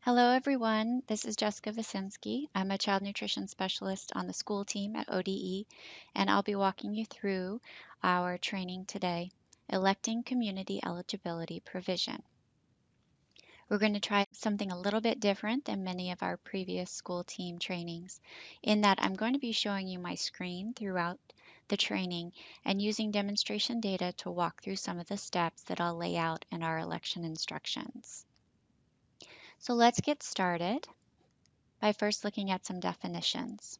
Hello, everyone. This is Jessica Vasinski. I'm a child nutrition specialist on the school team at ODE, and I'll be walking you through our training today, Electing Community Eligibility Provision. We're going to try something a little bit different than many of our previous school team trainings, in that I'm going to be showing you my screen throughout the training and using demonstration data to walk through some of the steps that I'll lay out in our election instructions. So let's get started by first looking at some definitions.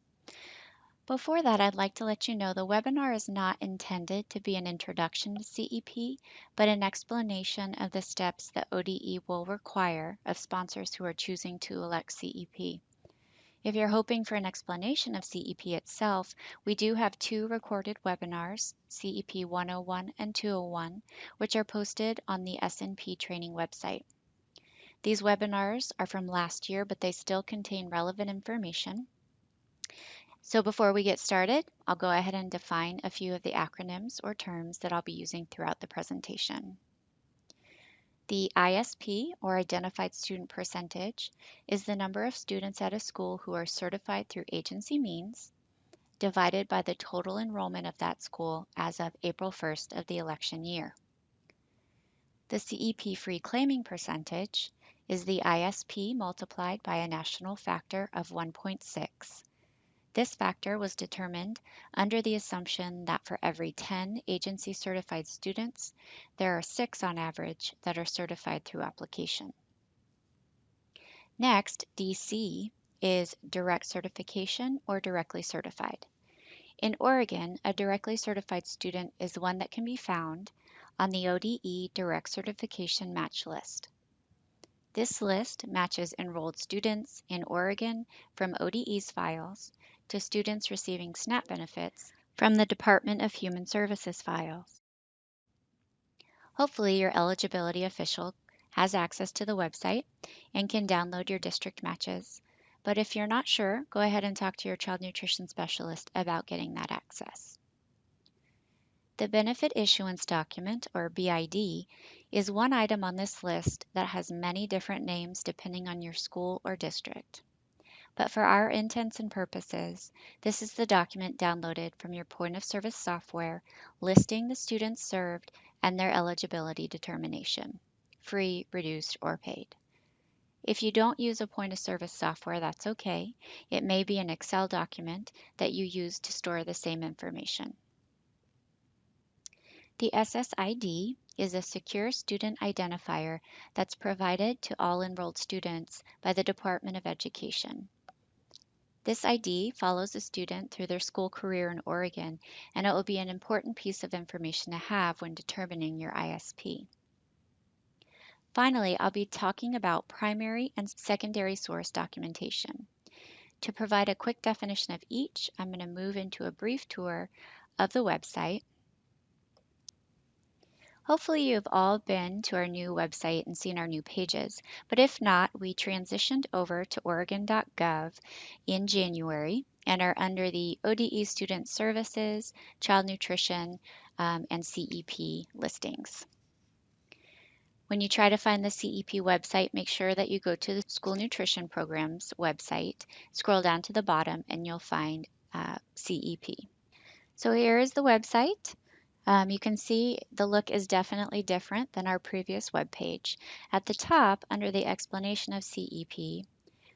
Before that, I'd like to let you know the webinar is not intended to be an introduction to CEP, but an explanation of the steps that ODE will require of sponsors who are choosing to elect CEP. If you're hoping for an explanation of CEP itself, we do have two recorded webinars, CEP 101 and 201, which are posted on the S&P training website. These webinars are from last year, but they still contain relevant information. So before we get started, I'll go ahead and define a few of the acronyms or terms that I'll be using throughout the presentation. The ISP, or Identified Student Percentage, is the number of students at a school who are certified through agency means, divided by the total enrollment of that school as of April 1st of the election year. The CEP free claiming percentage is the ISP multiplied by a national factor of 1.6. This factor was determined under the assumption that for every 10 agency certified students, there are 6 on average that are certified through application. Next, DC is direct certification or directly certified. In Oregon, a directly certified student is one that can be found on the ODE Direct Certification Match List. This list matches enrolled students in Oregon from ODE's files to students receiving SNAP benefits from the Department of Human Services files. Hopefully, your eligibility official has access to the website and can download your district matches. But if you're not sure, go ahead and talk to your child nutrition specialist about getting that access. The Benefit Issuance Document, or BID, is one item on this list that has many different names depending on your school or district. But for our intents and purposes, this is the document downloaded from your point of service software listing the students served and their eligibility determination, free, reduced, or paid. If you don't use a point of service software, that's okay. It may be an Excel document that you use to store the same information. The SSID is a secure student identifier that's provided to all enrolled students by the Department of Education. This ID follows a student through their school career in Oregon, and it will be an important piece of information to have when determining your ISP. Finally, I'll be talking about primary and secondary source documentation. To provide a quick definition of each, I'm going to move into a brief tour of the website. Hopefully you've all been to our new website and seen our new pages, but if not, we transitioned over to Oregon.gov in January and are under the ODE Student Services, Child Nutrition, and CEP listings. When you try to find the CEP website, make sure that you go to the School Nutrition Programs website, scroll down to the bottom, and you'll find CEP. So here is the website. You can see the look is definitely different than our previous web page. At the top, under the explanation of CEP,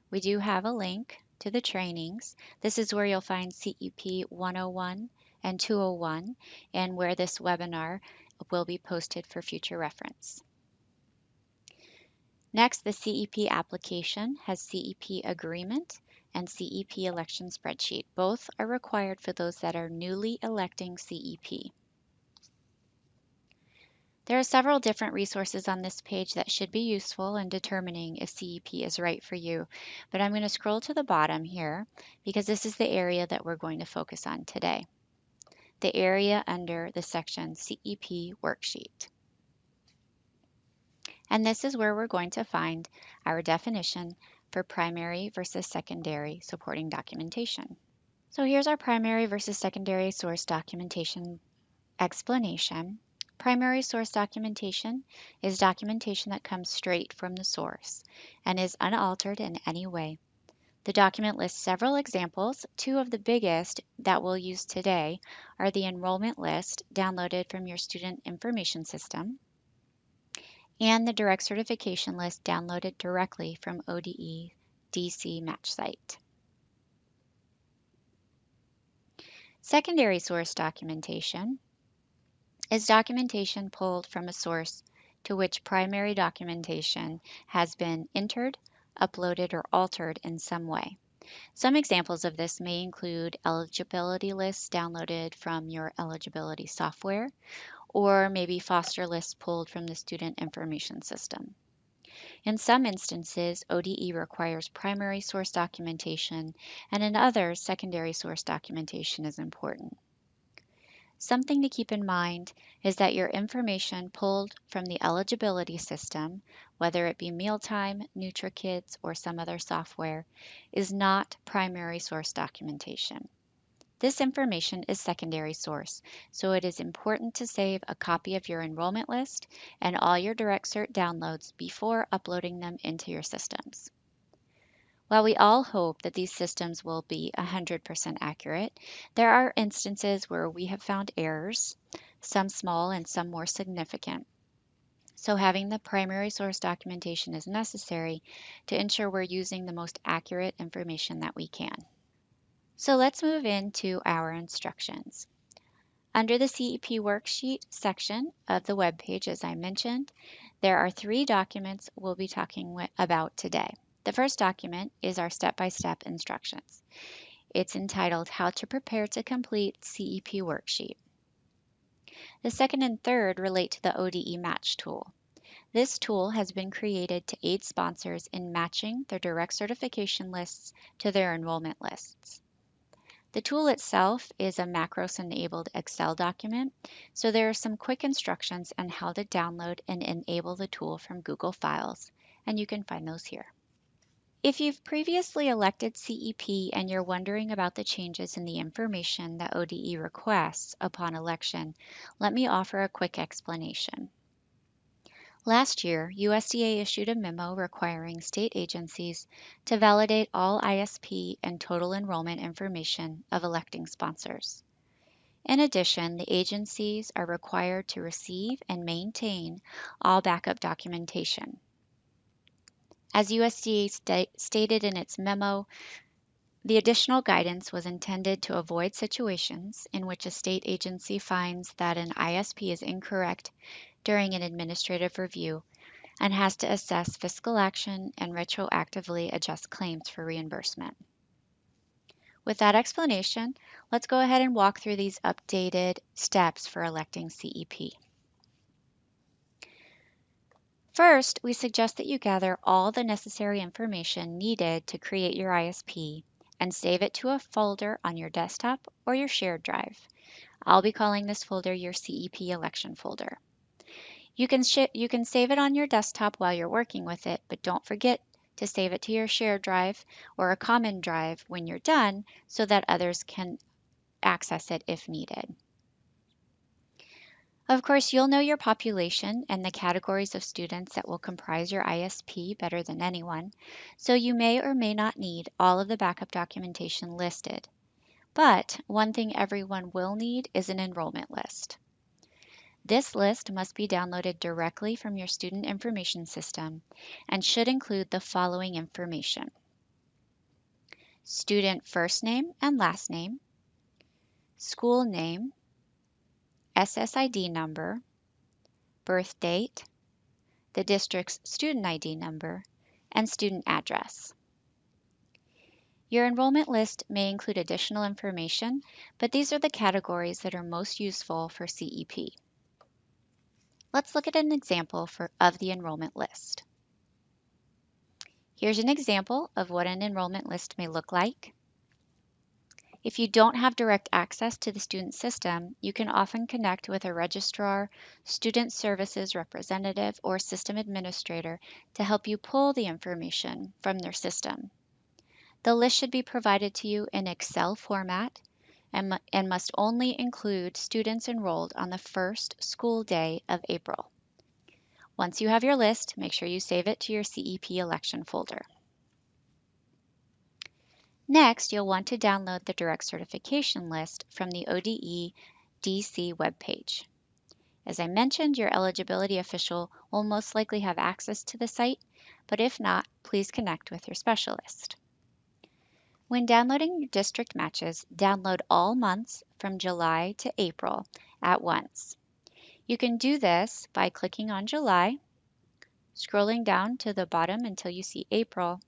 we do have a link to the trainings. This is where you'll find CEP 101 and 201 and where this webinar will be posted for future reference. Next, the CEP application has CEP agreement and CEP election spreadsheet. Both are required for those that are newly electing CEP. There are several different resources on this page that should be useful in determining if CEP is right for you, but I'm going to scroll to the bottom here because this is the area that we're going to focus on today, the area under the section CEP Worksheet. And this is where we're going to find our definition for primary versus secondary supporting documentation. So here's our primary versus secondary source documentation explanation. Primary source documentation is documentation that comes straight from the source and is unaltered in any way. The document lists several examples. Two of the biggest that we'll use today are the enrollment list downloaded from your student information system and the direct certification list downloaded directly from ODE DC Match Site. Secondary source documentation is documentation pulled from a source to which primary documentation has been entered, uploaded, or altered in some way. Some examples of this may include eligibility lists downloaded from your eligibility software, or maybe foster lists pulled from the student information system. In some instances, ODE requires primary source documentation, and in others, secondary source documentation is important. Something to keep in mind is that your information pulled from the eligibility system, whether it be Mealtime, NutriKids, or some other software, is not primary source documentation. This information is secondary source, so it is important to save a copy of your enrollment list and all your direct cert downloads before uploading them into your systems. While we all hope that these systems will be 100% accurate, there are instances where we have found errors, some small and some more significant. So having the primary source documentation is necessary to ensure we're using the most accurate information that we can. So let's move into our instructions. Under the CEP worksheet section of the web page, as I mentioned, there are 3 documents we'll be talking about today. The first document is our step-by-step instructions. It's entitled How to Prepare to Complete CEP Worksheet. The second and third relate to the ODE Match tool. This tool has been created to aid sponsors in matching their direct certification lists to their enrollment lists. The tool itself is a macros-enabled Excel document, so there are some quick instructions on how to download and enable the tool from Google Files, and you can find those here. If you've previously elected CEP and you're wondering about the changes in the information that ODE requests upon election, let me offer a quick explanation. Last year, USDA issued a memo requiring state agencies to validate all ISP and total enrollment information of electing sponsors. In addition, the agencies are required to receive and maintain all backup documentation. As USDA stated in its memo, the additional guidance was intended to avoid situations in which a state agency finds that an ISP is incorrect during an administrative review and has to assess fiscal action and retroactively adjust claims for reimbursement. With that explanation, let's go ahead and walk through these updated steps for electing CEP. First, we suggest that you gather all the necessary information needed to create your ISP and save it to a folder on your desktop or your shared drive. I'll be calling this folder your CEP election folder. You can save it on your desktop while you're working with it, but don't forget to save it to your shared drive or a common drive when you're done so that others can access it if needed. Of course, you'll know your population and the categories of students that will comprise your ISP better than anyone, so you may or may not need all of the backup documentation listed. But one thing everyone will need is an enrollment list. This list must be downloaded directly from your student information system and should include the following information: student first name and last name, school name, SSID number, birth date, the district's student ID number, and student address. Your enrollment list may include additional information, but these are the categories that are most useful for CEP. Let's look at an example of the enrollment list. Here's an example of what an enrollment list may look like. If you don't have direct access to the student system, you can often connect with a registrar, student services representative, or system administrator to help you pull the information from their system. The list should be provided to you in Excel format, and must only include students enrolled on the first school day of April. Once you have your list, make sure you save it to your CEP election folder. Next, you'll want to download the direct certification list from the ODE DC webpage. As I mentioned, your eligibility official will most likely have access to the site, but if not, please connect with your specialist. When downloading your district matches, download all months from July to April at once. You can do this by clicking on July, scrolling down to the bottom until you see April,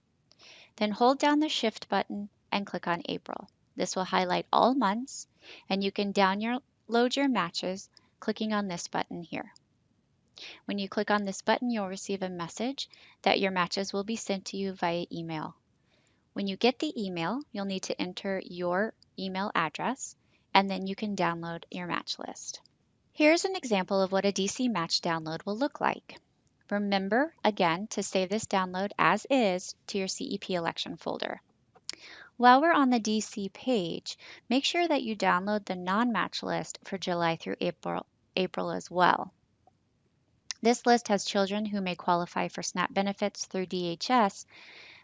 then hold down the Shift button and click on April. This will highlight all months, and you can download your matches clicking on this button here. When you click on this button, you'll receive a message that your matches will be sent to you via email. When you get the email, you'll need to enter your email address, and then you can download your match list. Here's an example of what a DC match download will look like. Remember, again, to save this download as is to your CEP election folder. While we're on the DC page, make sure that you download the non-match list for July through April as well. This list has children who may qualify for SNAP benefits through DHS,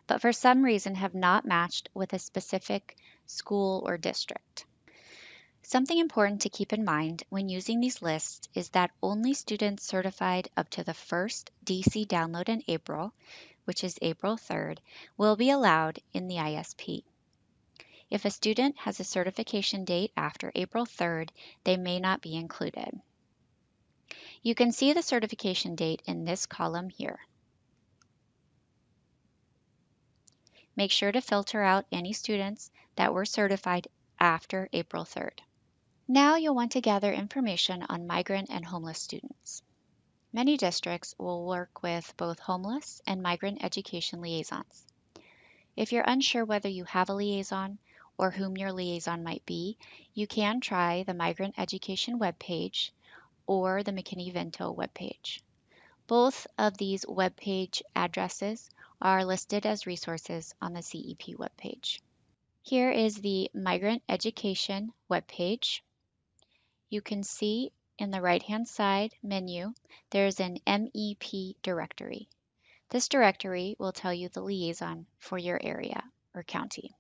but for some reason have not matched with a specific school or district. Something important to keep in mind when using these lists is that only students certified up to the first DC download in April, which is April 3rd, will be allowed in the ISP. If a student has a certification date after April 3rd, they may not be included. You can see the certification date in this column here. Make sure to filter out any students that were certified after April 3rd. Now you'll want to gather information on migrant and homeless students. Many districts will work with both homeless and migrant education liaisons. If you're unsure whether you have a liaison or whom your liaison might be, you can try the Migrant Education webpage or the McKinney-Vento webpage. Both of these webpage addresses are listed as resources on the CEP webpage. Here is the Migrant Education webpage. You can see in the right-hand side menu, there's an MEP directory. This directory will tell you the liaison for your area or county.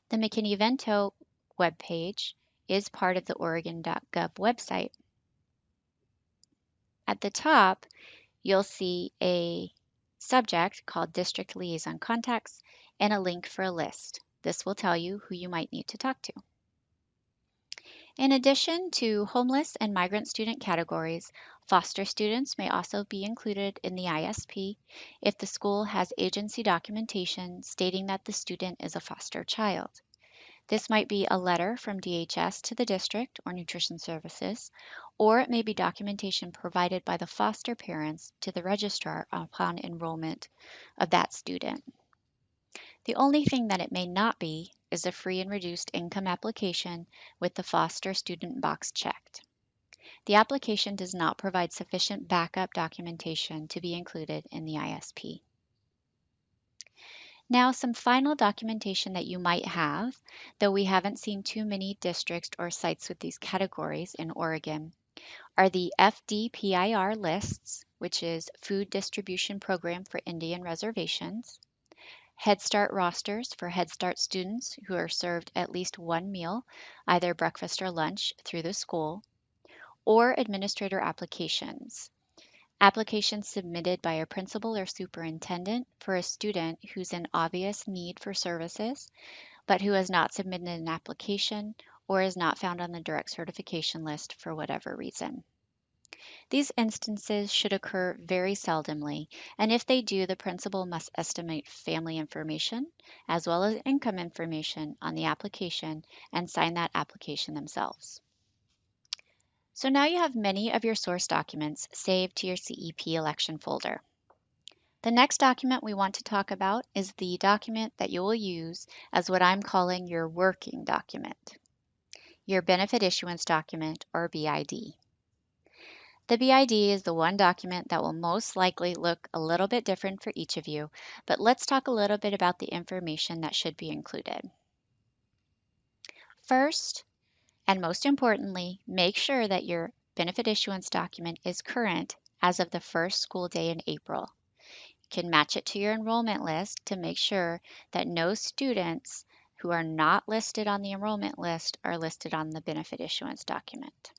The McKinney-Vento webpage is part of the Oregon.gov website. At the top, you'll see a subject called District Liaison Contacts and a link for a list. This will tell you who you might need to talk to. In addition to homeless and migrant student categories, foster students may also be included in the ISP if the school has agency documentation stating that the student is a foster child. This might be a letter from DHS to the district or nutrition services, or it may be documentation provided by the foster parents to the registrar upon enrollment of that student. The only thing that it may not be is a free and reduced income application with the foster student box checked. The application does not provide sufficient backup documentation to be included in the ISP. Now, some final documentation that you might have, though we haven't seen too many districts or sites with these categories in Oregon, are the FDPIR lists, which is Food Distribution Program for Indian Reservations, Head Start rosters for Head Start students who are served at least one meal, either breakfast or lunch, through the school, or administrator applications. Applications submitted by a principal or superintendent for a student who's in obvious need for services, but who has not submitted an application or is not found on the direct certification list for whatever reason. These instances should occur very seldomly, and if they do, the principal must estimate family information as well as income information on the application and sign that application themselves. So now you have many of your source documents saved to your CEP election folder. The next document we want to talk about is the document that you will use as what I'm calling your working document, your benefit issuance document, or BID. The BID is the one document that will most likely look a little bit different for each of you, but let's talk a little bit about the information that should be included. First, and most importantly, make sure that your benefit issuance document is current as of the first school day in April. You can match it to your enrollment list to make sure that no students who are not listed on the enrollment list are listed on the benefit issuance document.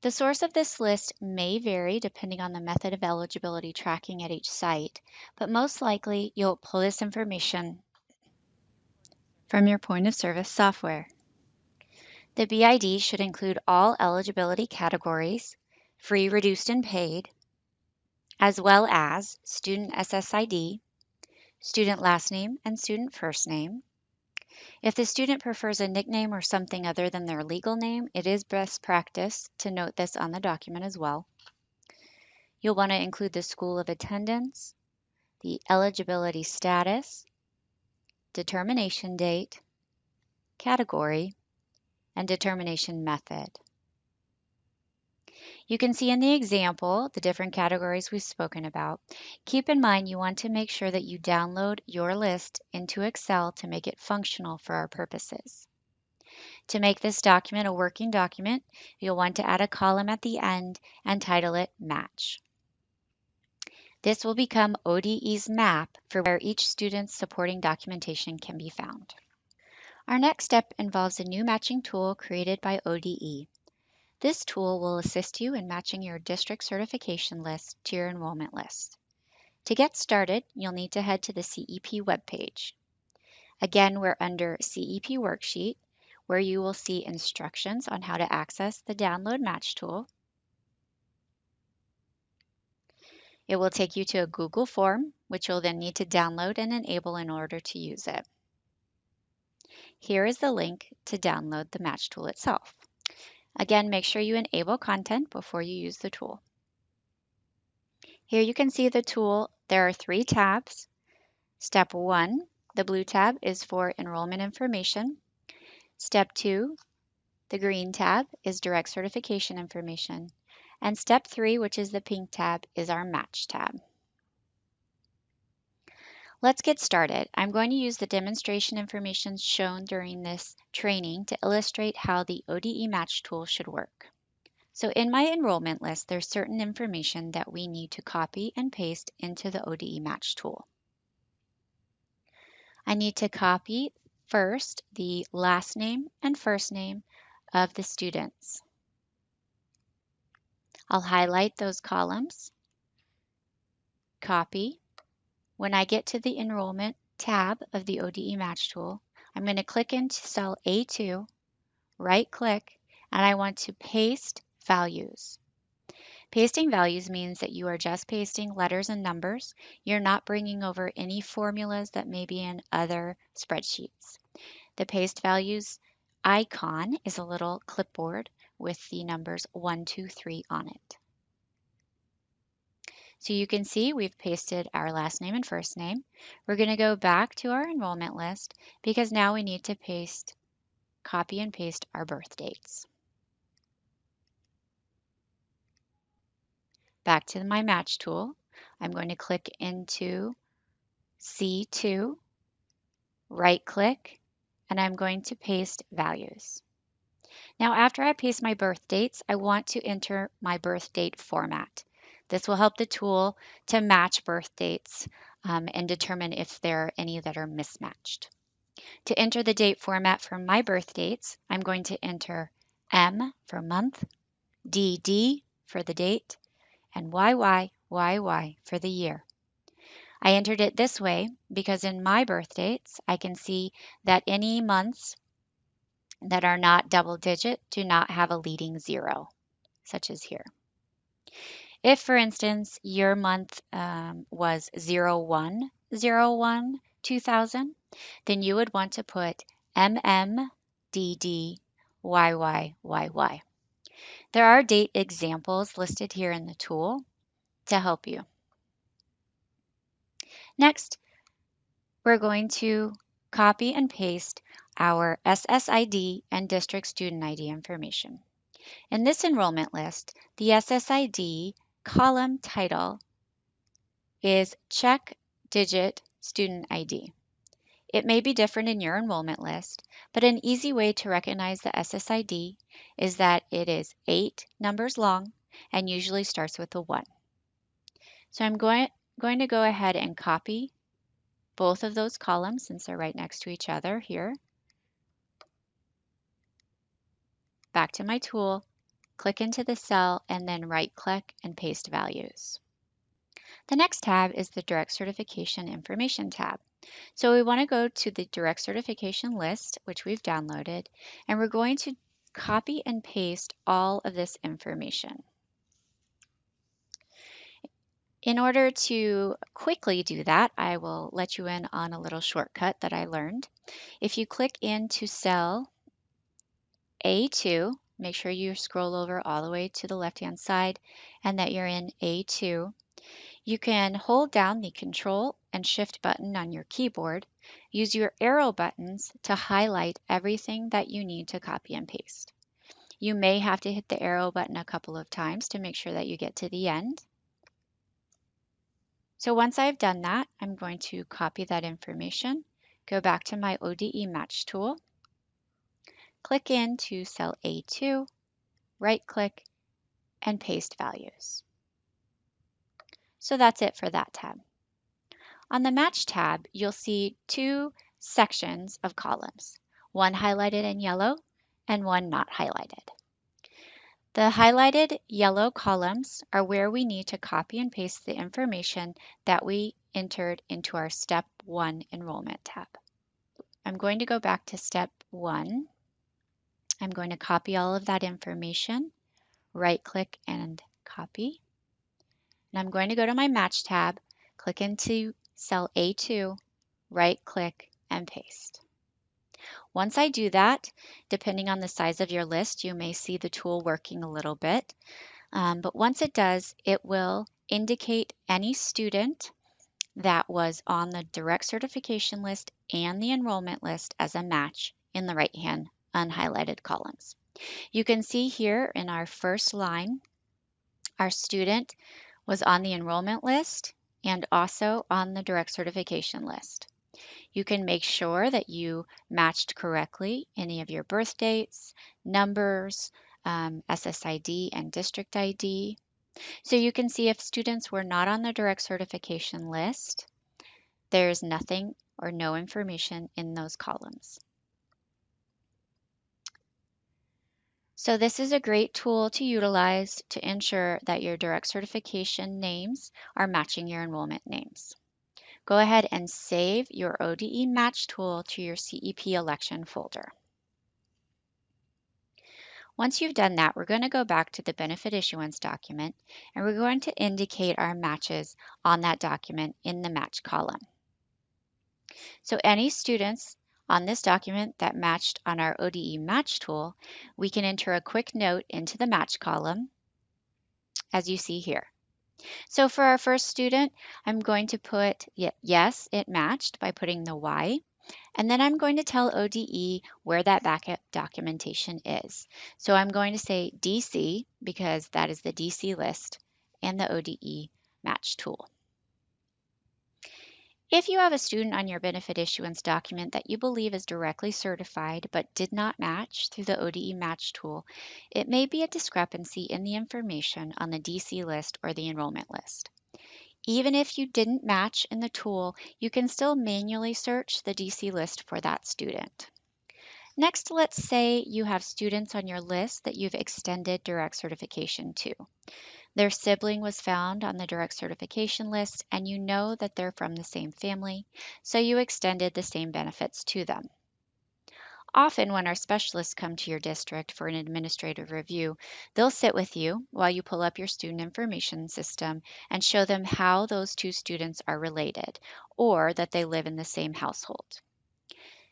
The source of this list may vary depending on the method of eligibility tracking at each site, but most likely you'll pull this information from your point of service software. The BID should include all eligibility categories, free, reduced, and paid, as well as student SSID, student last name, and student first name. If the student prefers a nickname or something other than their legal name, it is best practice to note this on the document as well. You'll want to include the school of attendance, the eligibility status, determination date, category, and determination method. You can see in the example the different categories we've spoken about. Keep in mind you want to make sure that you download your list into Excel to make it functional for our purposes. To make this document a working document, you'll want to add a column at the end and title it Match. This will become ODE's map for where each student's supporting documentation can be found. Our next step involves a new matching tool created by ODE. This tool will assist you in matching your district certification list to your enrollment list. To get started, you'll need to head to the CEP webpage. Again, we're under CEP Worksheet, where you will see instructions on how to access the Download Match tool. It will take you to a Google form, which you'll then need to download and enable in order to use it. Here is the link to download the Match tool itself. Again, make sure you enable content before you use the tool. Here you can see the tool. There are 3 tabs. Step 1, the blue tab, is for enrollment information. Step 2, the green tab, is direct certification information. And step 3, which is the pink tab, is our match tab. Let's get started. I'm going to use the demonstration information shown during this training to illustrate how the ODE match tool should work. So in my enrollment list, there's certain information that we need to copy and paste into the ODE match tool. I need to copy first the last name and first name of the students. I'll highlight those columns, copy. When I get to the enrollment tab of the ODE match tool, I'm going to click into cell A2, right click, and I want to paste values. Pasting values means that you are just pasting letters and numbers. You're not bringing over any formulas that may be in other spreadsheets. The paste values icon is a little clipboard with the numbers 1, 2, 3 on it. So you can see we've pasted our last name and first name. We're going to go back to our enrollment list because now we need to copy and paste our birth dates. Back to my match tool, I'm going to click into C2, right click, and I'm going to paste values. Now after I paste my birth dates, I want to enter my birth date format. This will help the tool to match birth dates and determine if there are any that are mismatched. To enter the date format for my birth dates, I'm going to enter M for month, DD for the date, and YYYY for the year. I entered it this way because in my birth dates, I can see that any months that are not double digit do not have a leading 0, such as here. If, for instance, your month was 01/01/2000, then you would want to put MMDDYYYY. There are date examples listed here in the tool to help you. Next, we're going to copy and paste our SSID and district student ID information. In this enrollment list, the SSID column title is Check Digit Student ID. It may be different in your enrollment list, but an easy way to recognize the SSID is that it is 8 numbers long and usually starts with a 1. So I'm going to go ahead and copy both of those columns since they're right next to each other here. Back to my tool, click into the cell, and then right-click and paste values. The next tab is the Direct Certification Information tab. So we want to go to the Direct Certification list, which we've downloaded, and we're going to copy and paste all of this information. In order to quickly do that, I will let you in on a little shortcut that I learned. If you click into cell A2, make sure you scroll over all the way to the left-hand side and that you're in A2. You can hold down the Control and Shift button on your keyboard. Use your arrow buttons to highlight everything that you need to copy and paste. You may have to hit the arrow button a couple of times to make sure that you get to the end. So once I've done that, I'm going to copy that information, go back to my ODE Match tool, click into cell A2, right-click, and paste values. So that's it for that tab. On the Match tab, you'll see two sections of columns, one highlighted in yellow and one not highlighted. The highlighted yellow columns are where we need to copy and paste the information that we entered into our Step 1 Enrollment tab. I'm going to go back to Step 1. I'm going to copy all of that information, right-click and copy. And I'm going to go to my Match tab, click into cell A2, right-click, and paste. Once I do that, depending on the size of your list, you may see the tool working a little bit. But once it does, it will indicate any student that was on the direct certification list and the enrollment list as a match in the right-hand unhighlighted columns. You can see here in our first line, our student was on the enrollment list and also on the direct certification list. You can make sure that you matched correctly any of your birth dates, numbers, SSID, and district ID. So you can see if students were not on the direct certification list, there's nothing or no information in those columns. So this is a great tool to utilize to ensure that your direct certification names are matching your enrollment names. Go ahead and save your ODE Match tool to your CEP Election folder. Once you've done that, we're going to go back to the benefit issuance document, and we're going to indicate our matches on that document in the match column. So any students on this document that matched on our ODE Match tool, we can enter a quick note into the match column, as you see here. So for our first student, I'm going to put yes, it matched by putting the Y. And then I'm going to tell ODE where that backup documentation is. So I'm going to say DC because that is the DC list and the ODE match tool. If you have a student on your benefit issuance document that you believe is directly certified but did not match through the ODE match tool, it may be a discrepancy in the information on the DC list or the enrollment list. Even if you didn't match in the tool, you can still manually search the DC list for that student. Next, let's say you have students on your list that you've extended direct certification to. Their sibling was found on the direct certification list and you know that they're from the same family, so you extended the same benefits to them. Often when our specialists come to your district for an administrative review, they'll sit with you while you pull up your student information system and show them how those two students are related or that they live in the same household.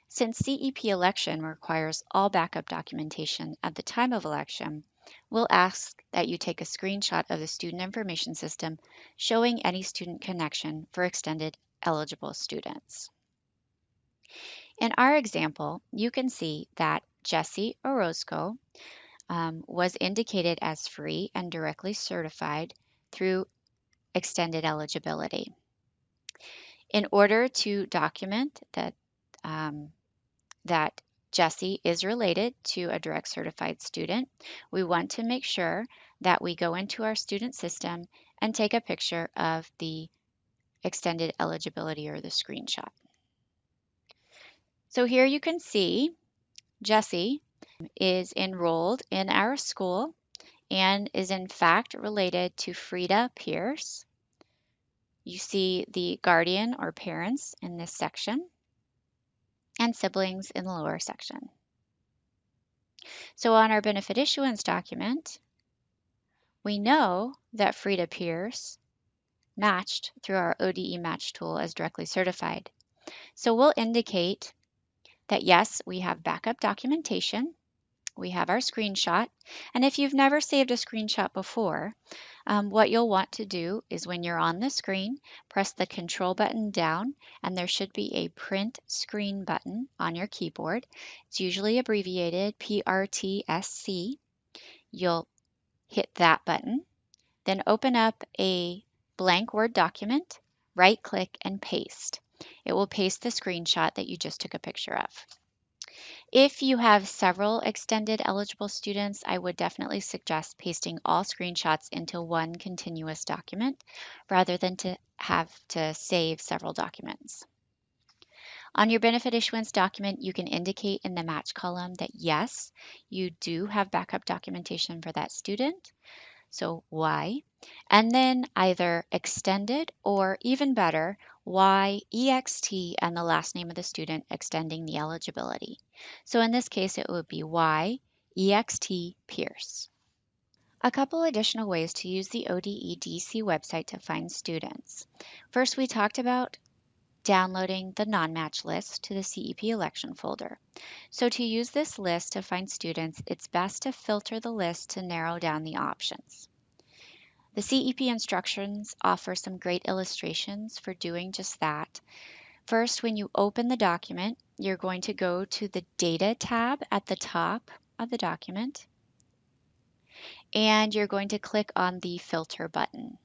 Since CEP election requires all backup documentation at the time of election, we'll ask that you take a screenshot of the student information system showing any student connection for extended eligible students. In our example, you can see that Jesse Orozco was indicated as free and directly certified through extended eligibility. In order to document that that Jessie is related to a direct certified student, we want to make sure that we go into our student system and take a picture of the extended eligibility or the screenshot. So here you can see Jessie is enrolled in our school and is in fact related to Frida Pierce. You see the guardian or parents in this section and siblings in the lower section. So on our benefit issuance document, we know that Frida Pierce matched through our ODE match tool as directly certified. So we'll indicate that yes, we have backup documentation, we have our screenshot, and if you've never saved a screenshot before, what you'll want to do is when you're on the screen, press the control button down, and there should be a print screen button on your keyboard. It's usually abbreviated PRTSC. You'll hit that button, then open up a blank Word document, right-click, and paste. It will paste the screenshot that you just took a picture of. If you have several extended eligible students, I would definitely suggest pasting all screenshots into one continuous document rather than to have to save several documents. On your benefit issuance document, you can indicate in the match column that yes, you do have backup documentation for that student. So Y, and then either extended or even better, YEXT and the last name of the student extending the eligibility. So in this case, it would be YEXT Pierce. A couple additional ways to use the ODE DC website to find students. First, we talked about downloading the non-match list to the CEP election folder. So to use this list to find students, it's best to filter the list to narrow down the options. The CEP instructions offer some great illustrations for doing just that. First, when you open the document, you're going to go to the Data tab at the top of the document, and you're going to click on the Filter button.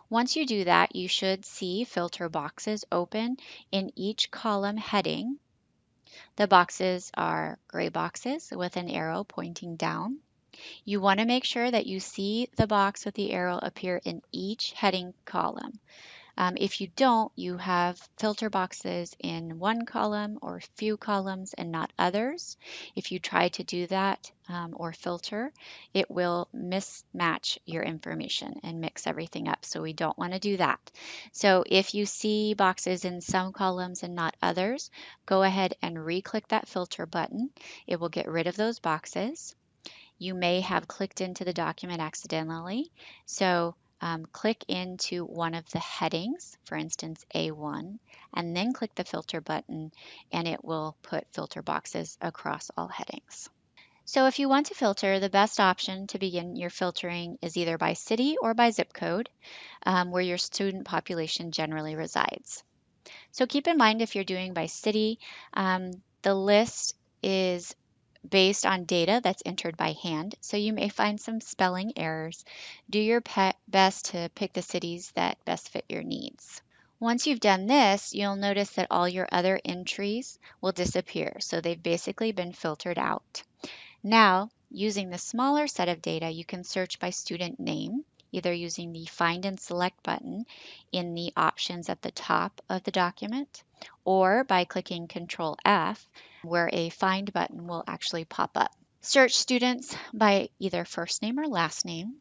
Once you do that, you should see filter boxes open in each column heading. The boxes are gray boxes with an arrow pointing down. You want to make sure that you see the box with the arrow appear in each heading column. If you don't, you have filter boxes in one column or few columns and not others. If you try to do that or filter, it will mismatch your information and mix everything up. So we don't want to do that. So if you see boxes in some columns and not others, go ahead and re-click that filter button. It will get rid of those boxes. You may have clicked into the document accidentally. So click into one of the headings, for instance, A1, and then click the filter button, and it will put filter boxes across all headings. So if you want to filter, the best option to begin your filtering is either by city or by zip code, where your student population generally resides. So keep in mind if you're doing by city, the list is based on data that's entered by hand, so you may find some spelling errors. Do your best to pick the cities that best fit your needs. Once you've done this, you'll notice that all your other entries will disappear, so they've basically been filtered out. Now, using the smaller set of data, you can search by student name, either using the Find and Select button in the options at the top of the document, or by clicking Control F, where a Find button will actually pop up. Search students by either first name or last name.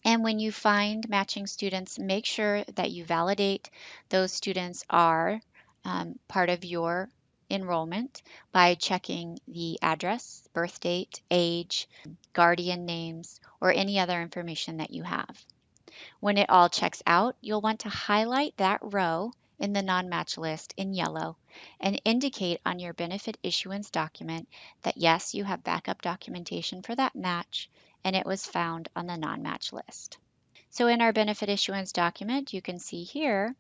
And when you find matching students, make sure that you validate those students are part of your enrollment by checking the address, birth date, age, guardian names, or any other information that you have. When it all checks out, you'll want to highlight that row in the non-match list in yellow and indicate on your benefit issuance document that yes, you have backup documentation for that match and it was found on the non-match list. So in our benefit issuance document, you can see here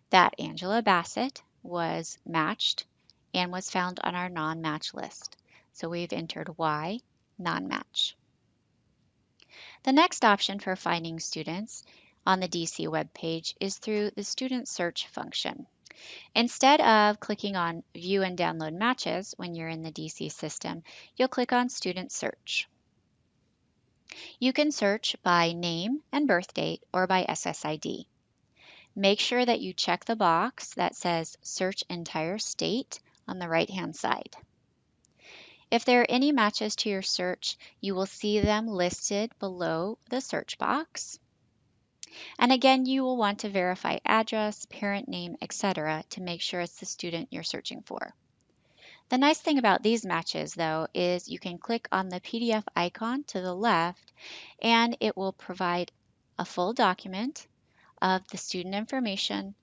that Angela Bassett was matched and was found on our non-match list. So we've entered Y, non-match. The next option for finding students on the DC webpage is through the student search function. Instead of clicking on View and Download Matches when you're in the DC system, you'll click on Student Search. You can search by name and birth date or by SSID. Make sure that you check the box that says Search Entire State on the right-hand side. If there are any matches to your search, you will see them listed below the search box. And again, you will want to verify address, parent name, etc. to make sure it's the student you're searching for. The nice thing about these matches, though, is you can click on the PDF icon to the left, and it will provide a full document of the student information,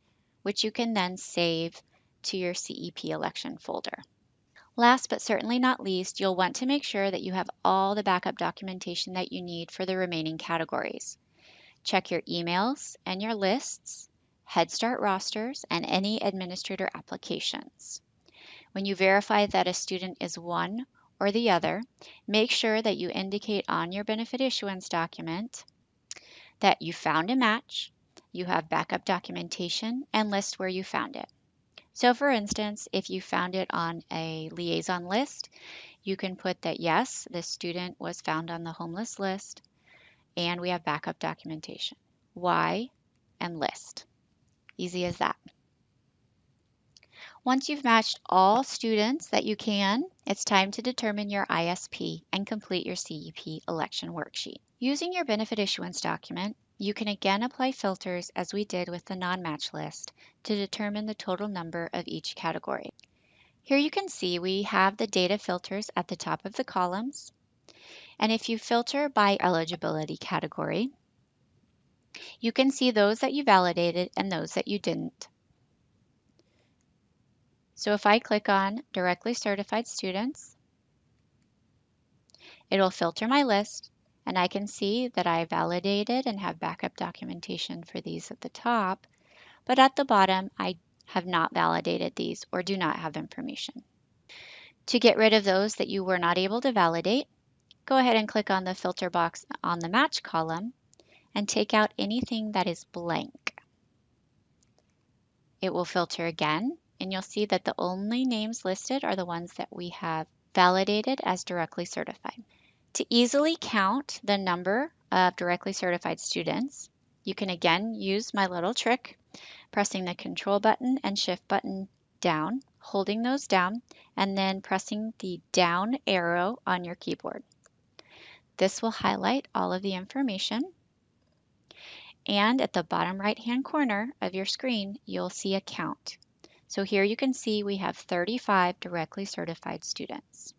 which you can then save to your CEP election folder. Last but certainly not least, you'll want to make sure that you have all the backup documentation that you need for the remaining categories. Check your emails and your lists, Head Start rosters, and any administrator applications. When you verify that a student is one or the other, make sure that you indicate on your benefit issuance document that you found a match, you have backup documentation, and list where you found it. So for instance, if you found it on a liaison list, you can put that yes, this student was found on the homeless list, and we have backup documentation. Why and list. Easy as that. Once you've matched all students that you can, it's time to determine your ISP and complete your CEP election worksheet. Using your benefit issuance document, you can again apply filters as we did with the non-match list to determine the total number of each category. Here you can see we have the data filters at the top of the columns, and if you filter by eligibility category, you can see those that you validated and those that you didn't. So if I click on directly certified students, it'll filter my list, and I can see that I validated and have backup documentation for these at the top, but at the bottom, I have not validated these or do not have information. To get rid of those that you were not able to validate, go ahead and click on the filter box on the match column and take out anything that is blank. It will filter again, and you'll see that the only names listed are the ones that we have validated as directly certified. To easily count the number of directly certified students, you can again use my little trick, pressing the Control button and Shift button down, holding those down, and then pressing the down arrow on your keyboard. This will highlight all of the information. And at the bottom right-hand corner of your screen, you'll see a count. So here you can see we have 35 directly certified students.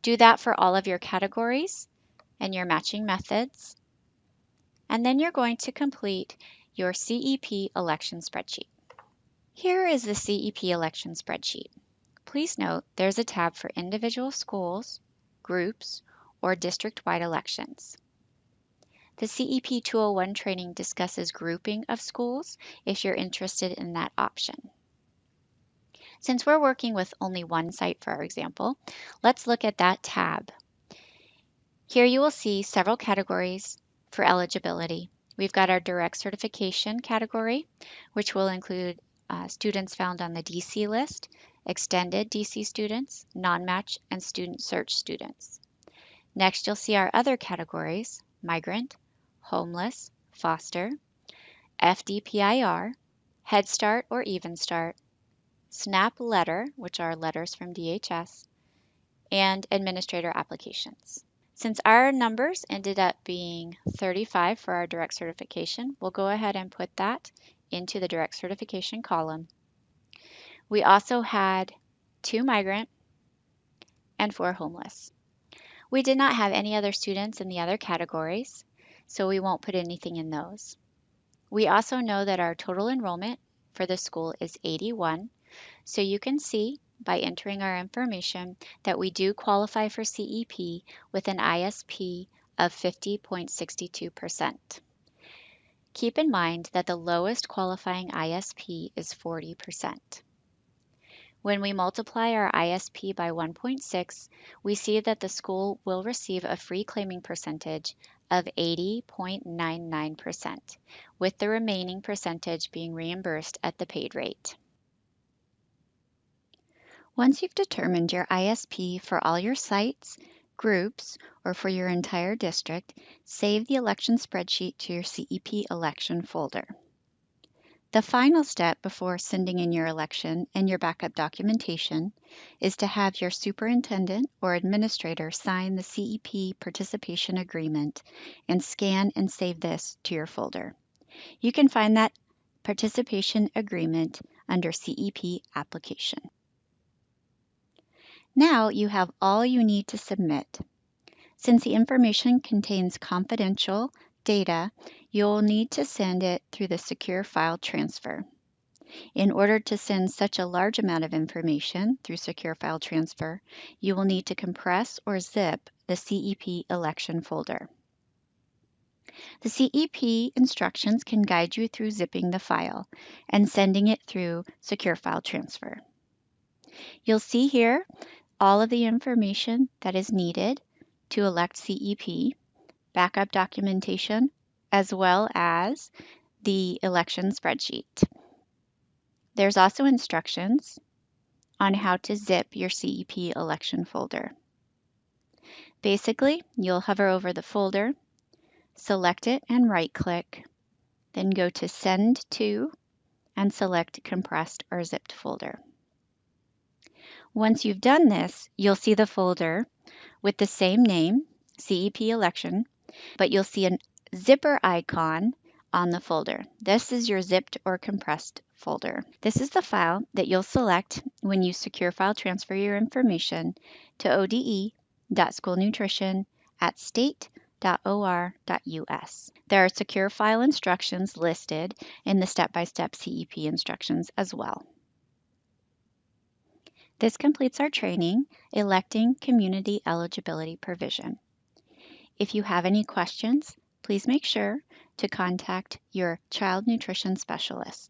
Do that for all of your categories and your matching methods. And then you're going to complete your CEP election spreadsheet. Here is the CEP election spreadsheet. Please note there's a tab for individual schools, groups, or district-wide elections. The CEP 201 training discusses grouping of schools if you're interested in that option. Since we're working with only one site for our example, let's look at that tab. Here you will see several categories for eligibility. We've got our direct certification category, which will include students found on the DC list, extended DC students, non-match, and student search students. Next, you'll see our other categories: migrant, homeless, foster, FDPIR, Head Start or Even Start, SNAP letter, which are letters from DHS, and administrator applications. Since our numbers ended up being 35 for our direct certification, we'll go ahead and put that into the direct certification column. We also had 2 migrant and 4 homeless. We did not have any other students in the other categories, so we won't put anything in those. We also know that our total enrollment for the school is 81, so you can see by entering our information that we do qualify for CEP with an ISP of 50.62%. Keep in mind that the lowest qualifying ISP is 40%. When we multiply our ISP by 1.6, we see that the school will receive a free claiming percentage of 80.99%, with the remaining percentage being reimbursed at the paid rate. Once you've determined your ISP for all your sites, groups, or for your entire district, save the election spreadsheet to your CEP Election folder. The final step before sending in your election and your backup documentation is to have your superintendent or administrator sign the CEP participation agreement and scan and save this to your folder. You can find that participation agreement under CEP application. Now you have all you need to submit. Since the information contains confidential data, you'll need to send it through the secure file transfer. In order to send such a large amount of information through secure file transfer, you will need to compress or zip the CEP election folder. The CEP instructions can guide you through zipping the file and sending it through secure file transfer. You'll see here all of the information that is needed to elect CEP, backup documentation, as well as the election spreadsheet. There's also instructions on how to zip your CEP election folder. Basically, you'll hover over the folder, select it and right-click, then go to Send to and select Compressed or Zipped folder. Once you've done this, you'll see the folder with the same name, CEP Election, but you'll see a zipper icon on the folder. This is your zipped or compressed folder. This is the file that you'll select when you secure file transfer your information to ode.schoolnutrition@state.or.us. There are secure file instructions listed in the step-by-step CEP instructions as well. This completes our training, Electing Community Eligibility Provision. If you have any questions, please make sure to contact your child nutrition specialist.